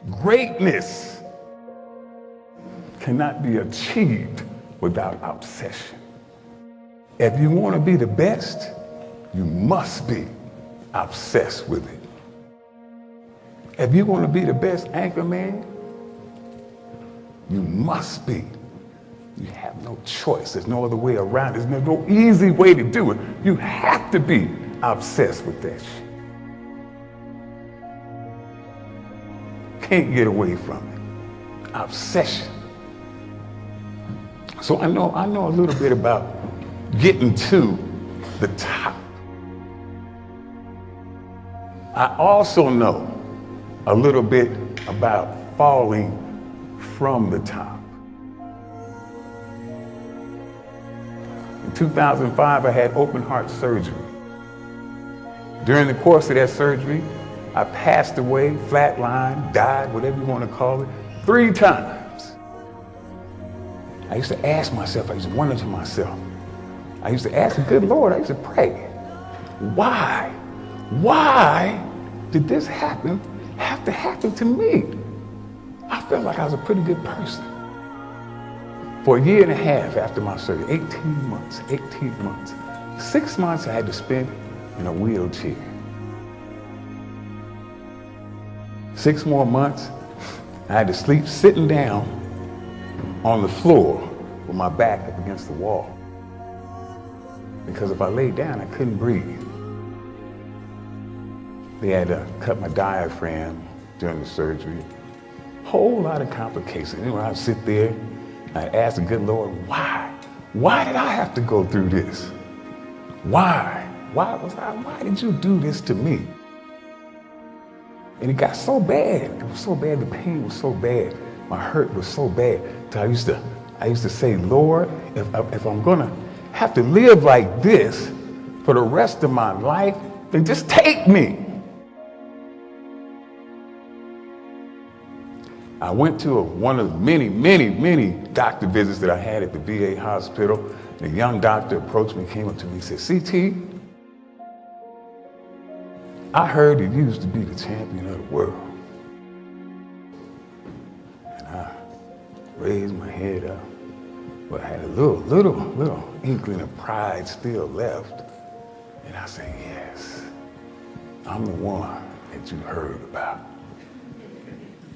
Greatness cannot be achieved without obsession. If you want to be the best, you must be obsessed with it. If you want to be the best anchor man, you must be. You have no choice. There's no other way around it. There's no easy way to do it. You have to be obsessed with that shit. Can't get away from it. Obsession. So I know a little bit about getting to the top. I also know a little bit about falling from the top. In 2005, I had open heart surgery. During the course of that surgery, I passed away, flatlined, died, whatever you want to call it, 3 times. I used to ask myself, I used to wonder to myself, I used to ask the good Lord, I used to pray, why did this have to happen to me? I felt like I was a pretty good person. For a year and a half after my surgery, 18 months, 6 months I had to spend in a wheelchair. 6 more months, I had to sleep sitting down on the floor with my back up against the wall. Because if I laid down, I couldn't breathe. They had to cut my diaphragm during the surgery. Whole lot of complications. Anyway, I'd sit there, I'd ask the good Lord, why? Why did I have to go through this? Why did you do this to me? And it got so bad. It was so bad, the pain was so bad, my hurt was so bad. So I used to say, Lord, if I'm gonna have to live like this for the rest of my life, then just take me. I went to one of the many doctor visits that I had at the VA hospital. The young doctor approached me, came up to me and said, CT, I heard that you used to be the champion of the world. And I raised my head up, but I had a little inkling of pride still left. And I said, yes, I'm the one that you heard about.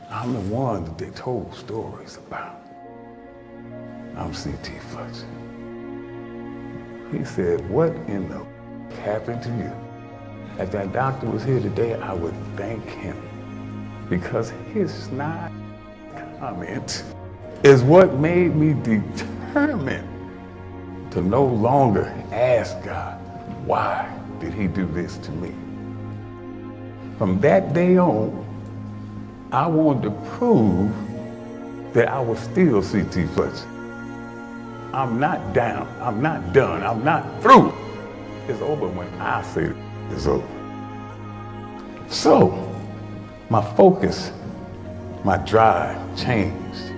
I'm the one that they told stories about. I'm CT Fletcher. He said, what in the happened to you? If that doctor was here today, I would thank him, because his snide comment is what made me determined to no longer ask God, why did he do this to me? From that day on, I wanted to prove that I was still CT Fletcher. I'm not down, I'm not done, I'm not through. It's over when I say it's over. So, my focus, my drive changed.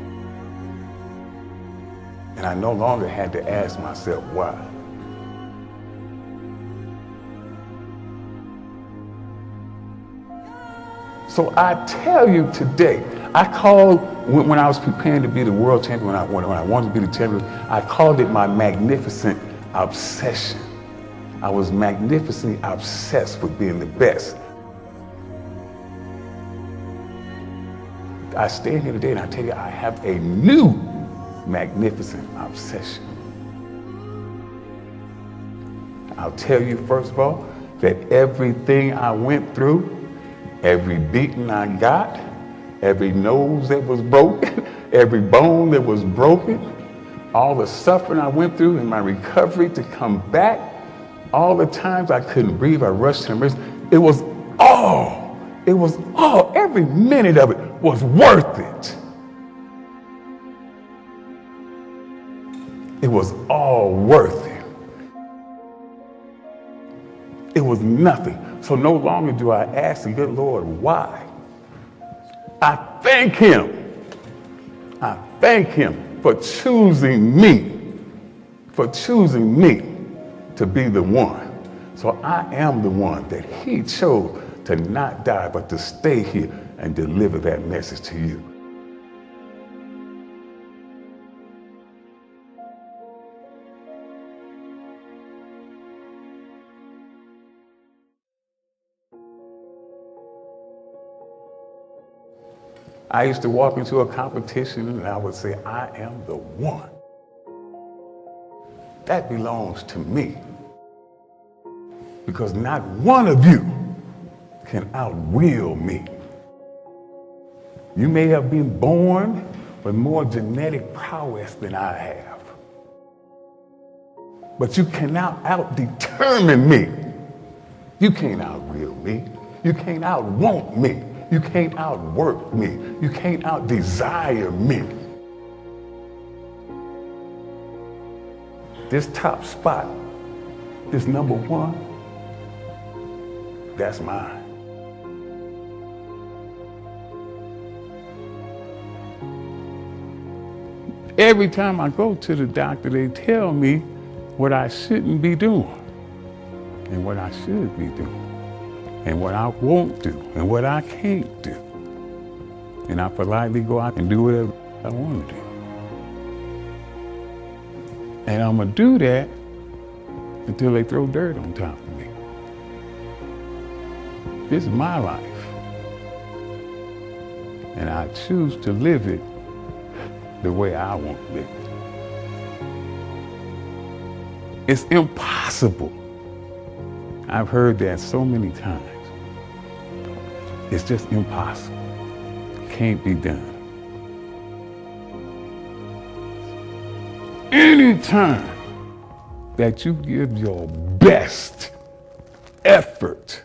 And I no longer had to ask myself why. So I tell you today, I called, when I was preparing to be the world champion, when I wanted to be the champion, I called it my magnificent obsession. I was magnificently obsessed with being the best. I stand here today and I tell you, I have a new magnificent obsession. I'll tell you, first of all, that everything I went through, every beating I got, every nose that was broken, every bone that was broken, all the suffering I went through in my recovery to come back, all the times I couldn't breathe, I rushed to the emergency. It was all, every minute of it was worth it. It was all worth it. It was nothing. So no longer do I ask the good Lord why. I thank him. I thank him for choosing me, to be the one. So I am the one that he chose to not die, but to stay here, and deliver that message to you. I used to walk into a competition and I would say, I am the one. That belongs to me. Because not one of you can outwill me. You may have been born with more genetic prowess than I have. But you cannot out-determine me. You can't outwill me. You can't out-want me. You can't outwork me. You can't out-desire me. This top spot, this number one, that's mine. Every time I go to the doctor, they tell me what I shouldn't be doing and what I should be doing and what I won't do and what I can't do. And I politely go out and do whatever I want to do. And I'm gonna do that until they throw dirt on top of me. This is my life. And I choose to live it the way I want to live it. It's impossible. I've heard that so many times. It's just impossible. It can't be done. Anytime that you give your best effort,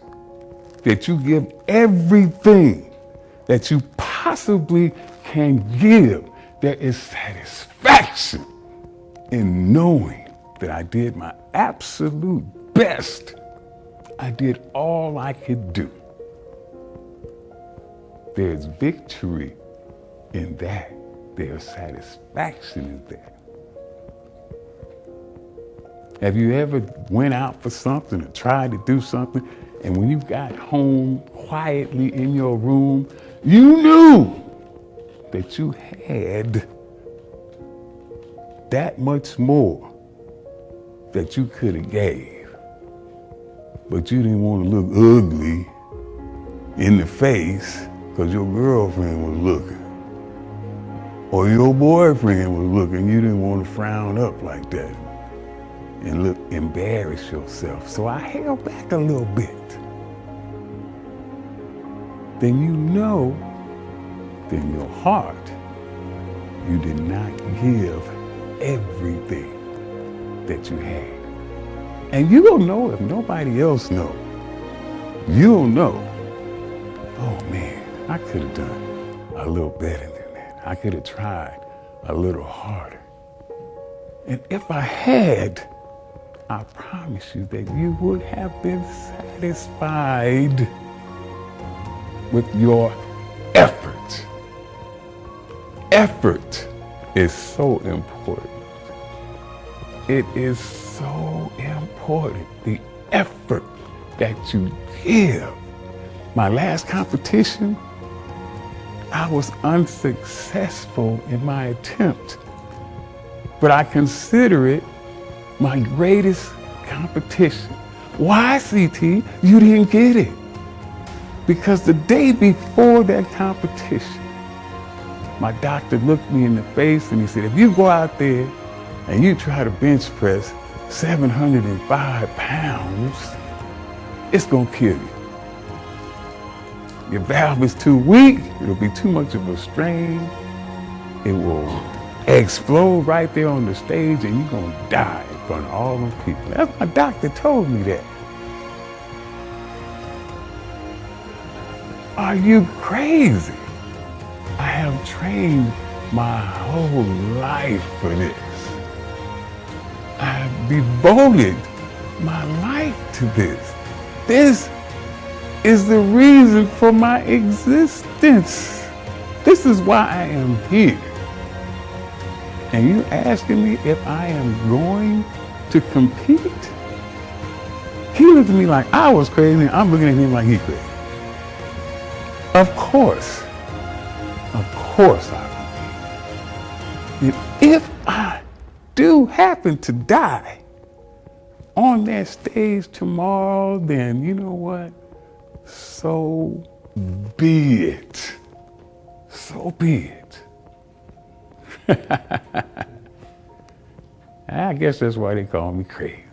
that you give everything that you possibly can give, there is satisfaction in knowing that I did my absolute best. I did all I could do. There's victory in that. There's satisfaction in that. Have you ever went out for something or tried to do something, and when you got home quietly in your room, you knew that you had that much more that you could have gave, but you didn't want to look ugly in the face because your girlfriend was looking or your boyfriend was looking. You didn't want to frown up like that and look, embarrass yourself. So I held back a little bit. Then you know, in your heart, you did not give everything that you had. And you don't know if nobody else knows. You'll know, oh man, I could have done a little better than that. I could have tried a little harder. And if I had, I promise you that you would have been satisfied with your effort. Effort is so important. It is so important, the effort that you give. My last competition, I was unsuccessful in my attempt, but I consider it my greatest competition. Why, CT? You didn't get it. Because the day before that competition, my doctor looked me in the face and he said, if you go out there and you try to bench press 705 pounds, it's gonna kill you. Your valve is too weak, it'll be too much of a strain, it will explode right there on the stage and you're gonna die in front of all them people. That's my doctor told me that. Are you crazy? I have trained my whole life for this. I have devoted my life to this. This is the reason for my existence. This is why I am here. And you asking me if I am going to compete? He looked at me like I was crazy, and I'm looking at him like he's crazy. Of course I will be. And if I do happen to die on that stage tomorrow, then you know what? So be it. So be it. I guess that's why they call me crazy.